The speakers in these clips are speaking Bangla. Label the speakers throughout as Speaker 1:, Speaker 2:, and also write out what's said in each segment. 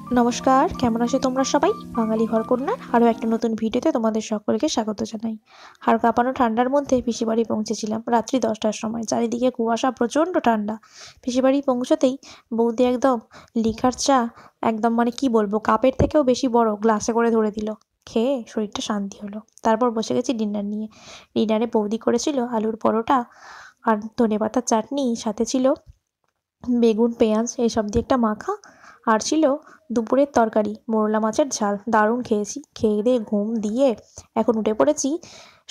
Speaker 1: নমস্কার, কেমন আছো তোমরা সবাই? বাঙালি ঘরকন্যার আরও একটা নতুন ভিডিওতে তোমাদের সকলকে স্বাগত জানাই। হাড় কাঁপানো ঠান্ডার মধ্যে পিসিবাড়ি পৌঁছেছিলাম রাত্রি 10টার সময়। চারিদিকে কুয়াশা, প্রচণ্ড ঠান্ডা। পিসিবাড়ি পৌঁছতেই বৌদি একদম লিকার চা, একদম মানে কি বলবো, কাপের থেকেও বেশি বড় গ্লাসে করে ধরে দিল। খেয়ে শরীরটা শান্তি হলো। তারপর বসে গেছি ডিনার নিয়ে। ডিনারে বৌদি করেছিল আলুর পরোটা আর ধনেপাতার চাটনি, সাথে ছিল বেগুন, পেঁয়াজ এসব দিয়ে একটা মাখা, আর ছিল দুপুরের তরকারি মোরলা মাছের ঝাল। দারুণ খেয়েছি। খেয়ে দিয়ে ঘুম দিয়ে এখন উঠে পড়েছি।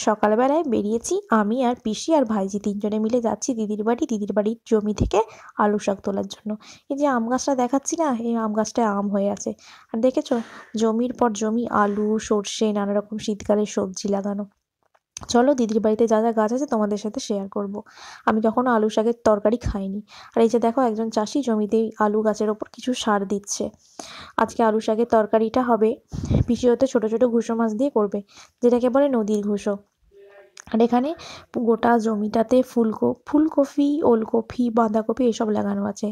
Speaker 1: সকালবেলায় বেরিয়েছি আমি আর পিসি আর ভাইজি, তিনজনে মিলে যাচ্ছি দিদির বাড়ি। দিদির বাড়ির জমি থেকে আলু শাক তোলার জন্য। এই যে আম গাছটা দেখাচ্ছি না, এই আম গাছটায় আম হয়ে আছে। আর দেখেছো, জমির পর জমি আলু, সর্ষে, নানা রকম শীতকালের সবজি লাগানো। চলো দিদির বাড়িতে যা যা গাছ আছে তোমাদের সাথে শেয়ার করব। আমি কখনো আলু শাকের তরকারি খাইনি। আর এই যে দেখো, একজন চাষি জমিতে আলু গাছের ওপর কিছু সার দিচ্ছে। আজকে আলু শাকের তরকারিটা হবে পিসি হতে ছোট ছোট ঘুষো মাছ দিয়ে করবে, যেটাকে বলে নদীর ঘুষো। আর এখানে গোটা জমিটাতে ফুলকপি, ওলকপি, বাঁধাকপি এসব লাগানো আছে।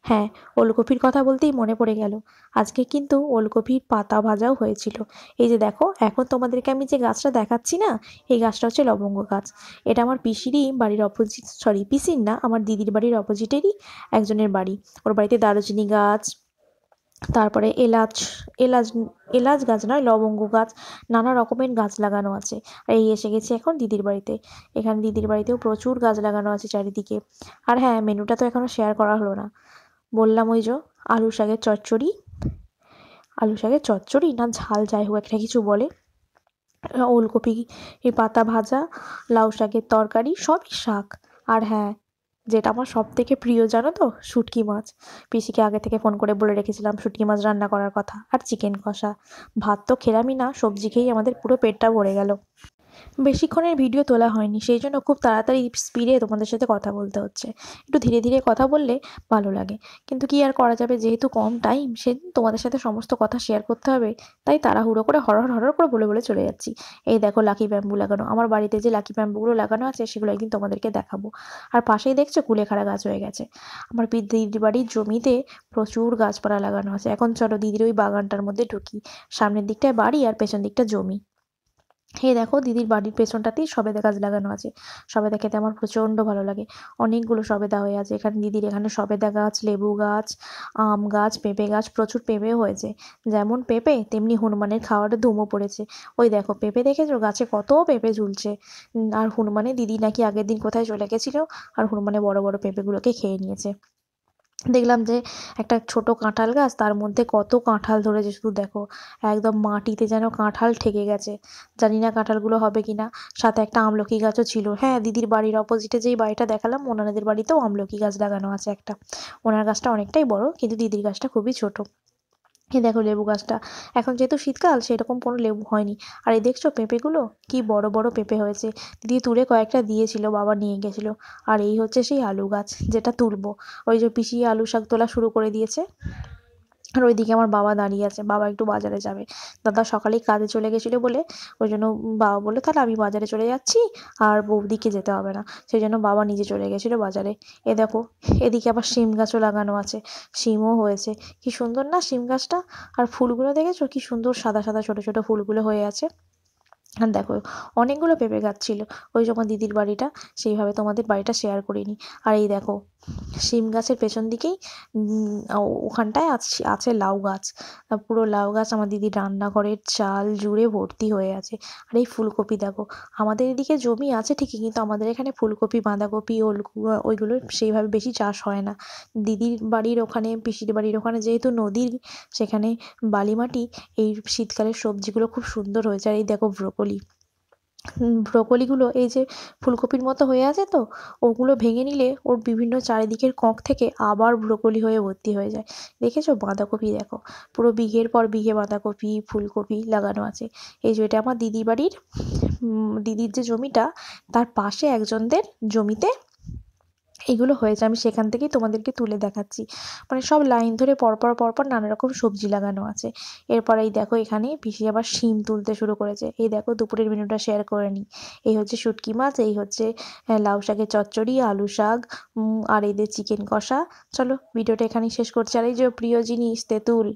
Speaker 1: হ্যাঁ, ওলকপির কথা বলতেই মনে পড়ে গেল, আজকে কিন্তু ওলকপির পাতা ভাজাও হয়েছিল। এই যে দেখো, এখন তোমাদেরকে আমি যে গাছটা দেখাচ্ছি না, এই গাছটা হচ্ছে লবঙ্গ গাছ। এটা আমার পিসিরই বাড়ির অপোজিট, সরি পিসির না, আমার দিদির বাড়ির অপোজিটেরই একজনের বাড়ি। ওর বাড়িতে দারুচিনি গাছ, তারপরে এলাচ, এলাচ এলাচ গাছ নয়, লবঙ্গ গাছ, নানা রকমের গাছ লাগানো আছে। আর এই এসে গেছি এখন দিদির বাড়িতে। এখানে দিদির বাড়িতেও প্রচুর গাছ লাগানো আছে চারিদিকে। আর হ্যাঁ, মেনুটা তো এখনও শেয়ার করা হলো না। বললাম ওই যে আলু শাকের চচ্চড়ি, আলু শাকের চচ্চড়ি না ঝাল, যাই হোক একটা কিছু বলে, ওলকপি পাতা ভাজা, লাউ শাকের তরকারি, সবই শাক। আর হ্যাঁ, যেটা আমার সব থেকে প্রিয় জানো তো, শুটকি মাছ। পিসিকে আগে থেকে ফোন করে বলে রেখেছিলাম শুটকি মাছ রান্না করার কথা, আর চিকেন কষা। ভাত তো খেলামই না, সবজি খেয়েই আমাদের পুরো পেটটা ভরে গেল। বেশিক্ষণের ভিডিও তোলা হয়নি, সেই জন্য খুব তাড়াতাড়ি স্পিডে তোমাদের সাথে কথা বলতে হচ্ছে। একটু ধীরে ধীরে কথা বললে ভালো লাগে, কিন্তু কি আর করা যাবে, যেহেতু কম টাইম, সেদিন তোমাদের সাথে সমস্ত কথা শেয়ার করতে হবে। তাই তাড়াহুড়ো করে হরহর হরহর করে বলে বলে চলে যাচ্ছি। এই দেখো লাকি ব্যাম্বু লাগানো, আমার বাড়িতে যে লাকি ব্যাম্বুগুলো লাগানো আছে সেগুলো একদিন তোমাদেরকে দেখাবো। আর পাশেই দেখছো কুলেখাড়া গাছ হয়ে গেছে। আমার দিদির বাড়ির জমিতে প্রচুর গাছপালা লাগানো আছে। এখন চলো দিদির ওই বাগানটার মধ্যে ঢুকি। সামনের দিকটায় বাড়ি আর পেছন দিকটা জমি। এই দেখো, দিদির বাড়ির পেছনটাতেই সবেদা গাছ লাগানো আছে। সবেদা খেতে আমার প্রচণ্ড ভালো লাগে। অনেকগুলো সবেদা হয়ে আছে এখানে। দিদির এখানে সবেদা গাছ, লেবু গাছ, আম গাছ, পেঁপে গাছ, প্রচুর পেঁপেও হয়েছে। যেমন পেঁপে তেমনি হনুমানের খাওয়ার ধুমও পড়েছে। ওই দেখো পেঁপে দেখেছো, গাছে কত পেঁপে ঝুলছে। আর হনুমানে দিদি নাকি আগের দিন কোথায় চলে গেছিলো, আর হনুমানে বড় বড় পেঁপেগুলোকে খেয়ে নিয়েছে। দেখলাম যে একটা ছোট কাঁঠাল গাছ, তার মধ্যে কত কাঁঠাল ধরেছে শুধু দেখো। একদম মাটিতে যেন কাঁঠাল ঠেকে গেছে। জানি না কাঁঠালগুলো হবে কিনা। সাথে একটা আমলকি গাছও ছিল। হ্যাঁ, দিদির বাড়ির অপোজিটে যেই বাড়িটা দেখালাম, ওনাদের বাড়িতেও আমলকি গাছ লাগানো আছে একটা। ওনার গাছটা অনেকটাই বড়, কিন্তু দিদির গাছটা খুবই ছোট। এই দেখো লেবু গাছটা, এখন যেহেতু শীতকাল সেরকম কোনো লেবু হয়নি। আর এই দেখছো পেঁপেগুলো, কি বড় বড় পেঁপে হয়েছে। দিদি তুলে কয়েকটা দিয়েছিল, বাবা নিয়ে গেছিলো। আর এই হচ্ছে সেই আলু গাছ যেটা তুলবো। ওই যে পিসি আলু শাক তোলা শুরু করে দিয়েছে। আর ওইদিকে আমার বাবা দাঁড়িয়ে আছে, বাবা একটু বাজারে যাবে। দাদা সকালেই কাজে চলে গেছিলো বলে, ওই জন্য বাবা বললো তাহলে আমি বাজারে চলে যাচ্ছি, আর বৌদিকে যেতে হবে না। সেই জন্য বাবা নিজে চলে গেছিলো বাজারে। এ দেখো, এদিকে আবার শিম গাছও লাগানো আছে। শিমও হয়েছে। কি সুন্দর না শিম গাছটা। আর ফুলগুলো দেখেছো কি সুন্দর, সাদা সাদা ছোট ছোট ফুলগুলো হয়ে আছে। আর দেখো, অনেকগুলো পেঁপে গাছ ছিল। ওই যে আমার দিদির বাড়িটা, সেইভাবে তোমাদের বাড়িটা শেয়ার করিনি। আর এই দেখো, শিম গাছের পেছন দিকেই ওখানটায় আছে লাউ গাছ। পুরো লাউ গাছ আমার দিদির রান্নাঘরের চাল জুড়ে ভর্তি হয়ে আছে। আর এই ফুলকপি দেখো, আমাদের এদিকে জমি আছে ঠিকই, কিন্তু আমাদের এখানে ফুলকপি, বাঁধাকপি, ওইগুলো সেইভাবে বেশি চাষ হয় না। দিদির বাড়ির ওখানে, পিসির বাড়ির ওখানে যেহেতু নদীর, সেখানে বালি মাটি, এই শীতকালের সবজিগুলো খুব সুন্দর হয়েছে। আর এই দেখো ব্রোকলি, ব্রোকলিগুলো এই যে ফুলকপির মতো হয়ে আছে তো, ওগুলো ভেঙে নিলে ওর বিভিন্ন চারিদিকের কোঁক থেকে আবার ব্রোকলি হয়ে ভর্তি হয়ে যায়। দেখেছো বাঁধাকপি দেখো, পুরো বিঘের পর বিঘে বাঁধাকপি, ফুলকপি লাগানো আছে। এই যে এটা আমার দিদির বাড়ির, দিদির যে জমিটা, তার পাশে একজনদের জমিতে এগুলো হয়েছে। আমি সেখান থেকেই তোমাদেরকে তুলে দেখাচ্ছি। মানে সব লাইন ধরে পরপর পরপর নানা রকম সবজি লাগানো আছে। এরপর এই দেখো, এখানে পিসি আবার শিম তুলতে শুরু করেছে। এই দেখো দুপুরের মেনুটা শেয়ার করে নিই। এই হচ্ছে শুটকি মাছ, এই হচ্ছে লাউ শাকের চচ্চড়ি, আলু শাক, আর এদের চিকেন কষা। চলো ভিডিওটা এখানেই শেষ করছি। আর এই যে প্রিয় জিনিস তেঁতুল,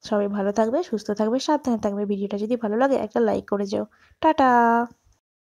Speaker 1: সবাই ভালো থাকবে, সুস্থ থাকবে, সাবধানে থাকবে। ভিডিওটা যদি ভালো লাগে একটা লাইক করে যেও। টাটা।